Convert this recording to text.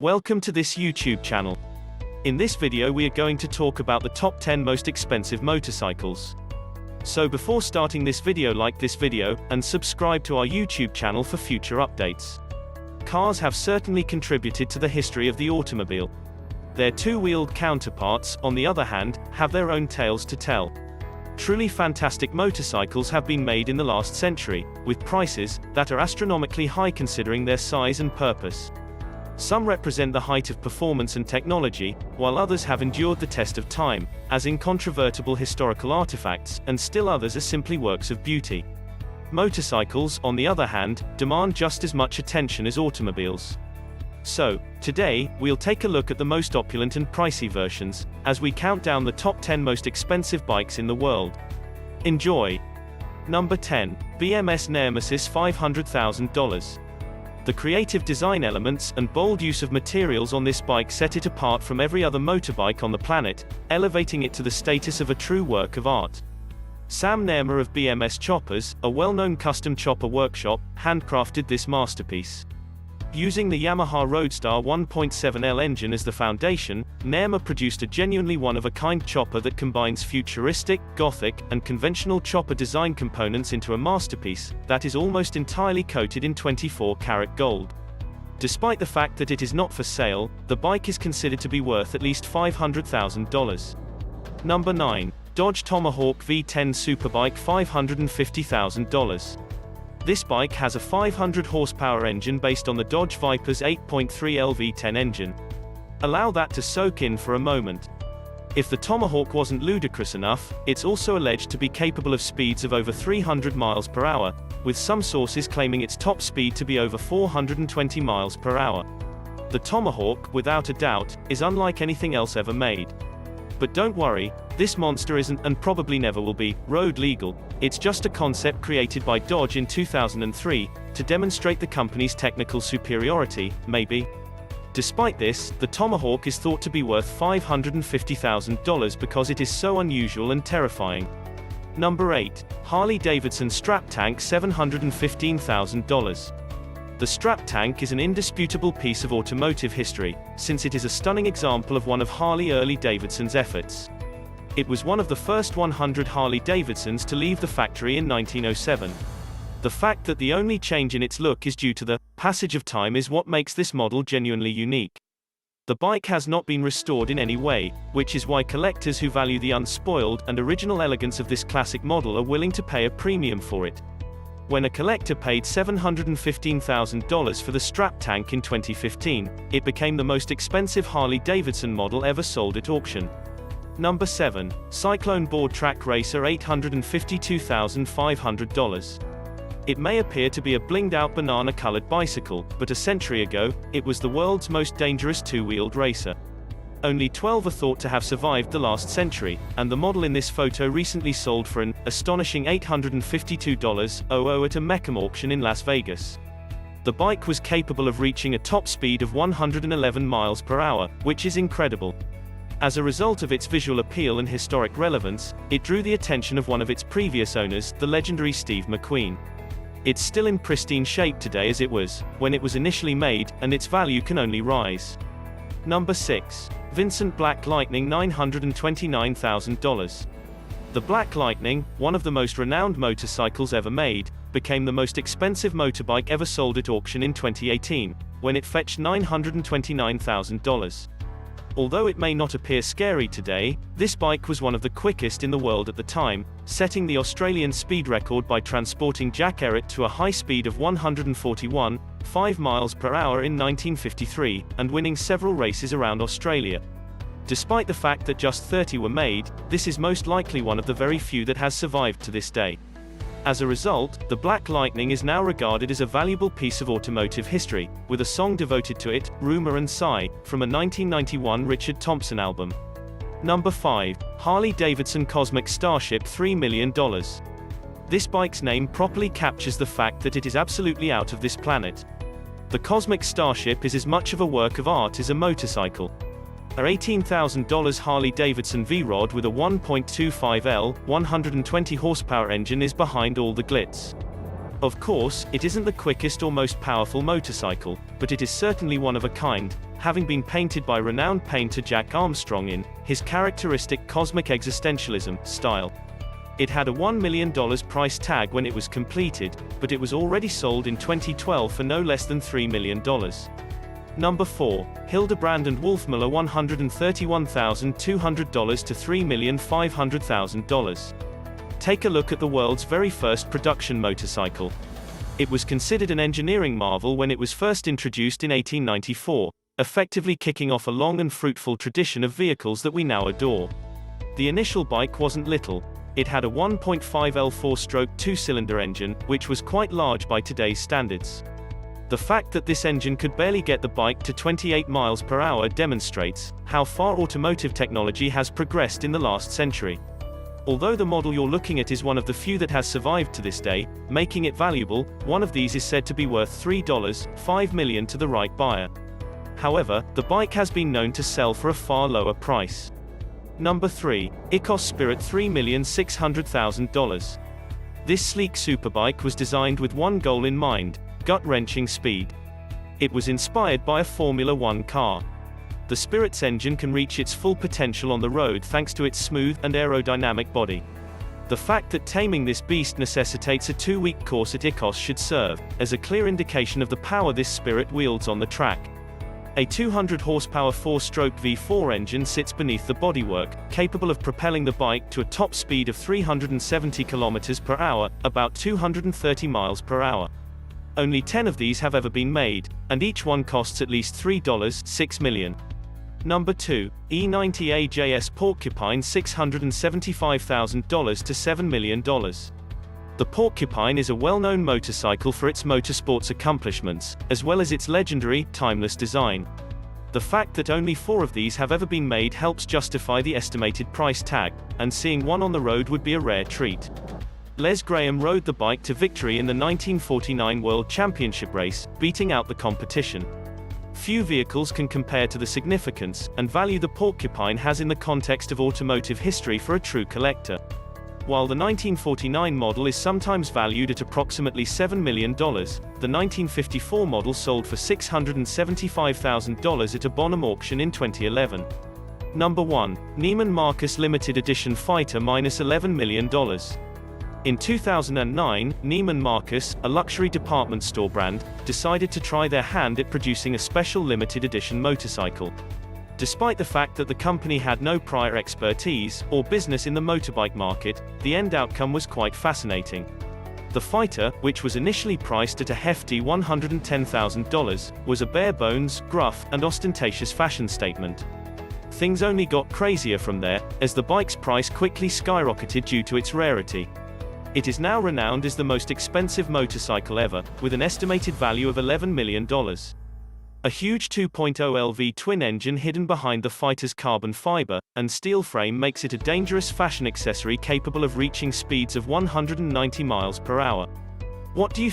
Welcome to this YouTube channel. In this video we are going to talk about the top 10 most expensive motorcycles. So before starting this video, like this video, and subscribe to our YouTube channel for future updates. Cars have certainly contributed to the history of the automobile. Their two-wheeled counterparts, on the other hand, have their own tales to tell. Truly fantastic motorcycles have been made in the last century, with prices that are astronomically high considering their size and purpose. Some represent the height of performance and technology, while others have endured the test of time, as incontrovertible historical artifacts, and still others are simply works of beauty. Motorcycles, on the other hand, demand just as much attention as automobiles. So, today, we'll take a look at the most opulent and pricey versions, as we count down the top 10 most expensive bikes in the world. Enjoy! Number 10. BMS Nemesis $500,000. The creative design elements and bold use of materials on this bike set it apart from every other motorbike on the planet, elevating it to the status of a true work of art. Sam Neymer of BMS Choppers, a well-known custom chopper workshop, handcrafted this masterpiece. Using the Yamaha Roadstar 1.7L engine as the foundation, Neymer produced a genuinely one-of-a-kind chopper that combines futuristic, gothic, and conventional chopper design components into a masterpiece that is almost entirely coated in 24-karat gold. Despite the fact that it is not for sale, the bike is considered to be worth at least $500,000. Number 9. Dodge Tomahawk V10 Superbike $550,000. This bike has a 500 horsepower engine based on the Dodge Viper's 8.3L V10 engine. Allow that to soak in for a moment. If the Tomahawk wasn't ludicrous enough, it's also alleged to be capable of speeds of over 300 miles per hour, with some sources claiming its top speed to be over 420 miles per hour. The Tomahawk, without a doubt, is unlike anything else ever made. But don't worry, this monster isn't, and probably never will be, road legal. It's just a concept created by Dodge in 2003, to demonstrate the company's technical superiority, maybe. Despite this, the Tomahawk is thought to be worth $550,000 because it is so unusual and terrifying. Number 8. Harley-Davidson Strap Tank $715,000. The Strap Tank is an indisputable piece of automotive history, since it is a stunning example of one of Harley-Davidson's efforts. It was one of the first 100 Harley-Davidsons to leave the factory in 1907. The fact that the only change in its look is due to the passage of time is what makes this model genuinely unique. The bike has not been restored in any way, which is why collectors who value the unspoiled and original elegance of this classic model are willing to pay a premium for it. When a collector paid $715,000 for the Strap Tank in 2015, it became the most expensive Harley-Davidson model ever sold at auction. Number 7. Cyclone Board Track Racer $852,500. It may appear to be a blinged-out banana-colored bicycle, but a century ago, it was the world's most dangerous two-wheeled racer. Only 12 are thought to have survived the last century, and the model in this photo recently sold for an astonishing $852,000 at a Mecum auction in Las Vegas. The bike was capable of reaching a top speed of 111 miles per hour, which is incredible. As a result of its visual appeal and historic relevance, it drew the attention of one of its previous owners, the legendary Steve McQueen. It's still in pristine shape today as it was when it was initially made, and its value can only rise. Number 6. Vincent Black Lightning $929,000. The Black Lightning, one of the most renowned motorcycles ever made, became the most expensive motorbike ever sold at auction in 2018, when it fetched $929,000. Although it may not appear scary today, this bike was one of the quickest in the world at the time, setting the Australian speed record by transporting Jack Errett to a high speed of 141.5 miles per hour in 1953, and winning several races around Australia. Despite the fact that just 30 were made, this is most likely one of the very few that has survived to this day. As a result, the Black Lightning is now regarded as a valuable piece of automotive history, with a song devoted to it, Rumour and Sigh, from a 1991 Richard Thompson album. Number 5. Harley-Davidson Cosmic Starship $3 million. This bike's name properly captures the fact that it is absolutely out of this planet. The Cosmic Starship is as much of a work of art as a motorcycle. A $18,000 Harley-Davidson V-Rod with a 1.25L, 120 horsepower engine is behind all the glitz. Of course, it isn't the quickest or most powerful motorcycle, but it is certainly one of a kind, having been painted by renowned painter Jack Armstrong in his characteristic cosmic existentialism style. It had a $1 million price tag when it was completed, but it was already sold in 2012 for no less than $3 million. Number 4. Hildebrand and Wolfmüller, $131,200 to $3,500,000. Take a look at the world's very first production motorcycle. It was considered an engineering marvel when it was first introduced in 1894, effectively kicking off a long and fruitful tradition of vehicles that we now adore. The initial bike wasn't little. It had a 1.5L 4-stroke 2-cylinder engine, which was quite large by today's standards. The fact that this engine could barely get the bike to 28 miles per hour demonstrates how far automotive technology has progressed in the last century. Although the model you're looking at is one of the few that has survived to this day, making it valuable, one of these is said to be worth $5 million to the right buyer. However, the bike has been known to sell for a far lower price. Number 3. Icos Spirit, $3,600,000. This sleek superbike was designed with one goal in mind: gut-wrenching speed. It was inspired by a Formula One car. The Spirit's engine can reach its full potential on the road thanks to its smooth and aerodynamic body. The fact that taming this beast necessitates a 2-week course at Icos should serve as a clear indication of the power this Spirit wields on the track. A 200 horsepower 4-stroke V4 engine sits beneath the bodywork, capable of propelling the bike to a top speed of 370 km per hour, about 230 miles per hour. Only 10 of these have ever been made, and each one costs at least $6 million. Number 2. E90 AJS Porcupine, $675,000 to $7 million. The Porcupine is a well-known motorcycle for its motorsports accomplishments, as well as its legendary, timeless design. The fact that only 4 of these have ever been made helps justify the estimated price tag, and seeing one on the road would be a rare treat. Les Graham rode the bike to victory in the 1949 World Championship race, beating out the competition. Few vehicles can compare to the significance and value the Porcupine has in the context of automotive history for a true collector. While the 1949 model is sometimes valued at approximately $7 million, the 1954 model sold for $675,000 at a Bonham auction in 2011. Number 1. Neiman Marcus Limited Edition Fighter, -$11 million. In 2009, Neiman Marcus, a luxury department store brand, decided to try their hand at producing a special limited edition motorcycle. Despite the fact that the company had no prior expertise or business in the motorbike market, the end outcome was quite fascinating. The Fighter, which was initially priced at a hefty $110,000, was a bare-bones, gruff, and ostentatious fashion statement. Things only got crazier from there, as the bike's price quickly skyrocketed due to its rarity. It is now renowned as the most expensive motorcycle ever, with an estimated value of $11 million. A huge 2.0 LV twin engine hidden behind the Fighter's carbon fiber and steel frame makes it a dangerous fashion accessory capable of reaching speeds of 190 miles per hour. What do you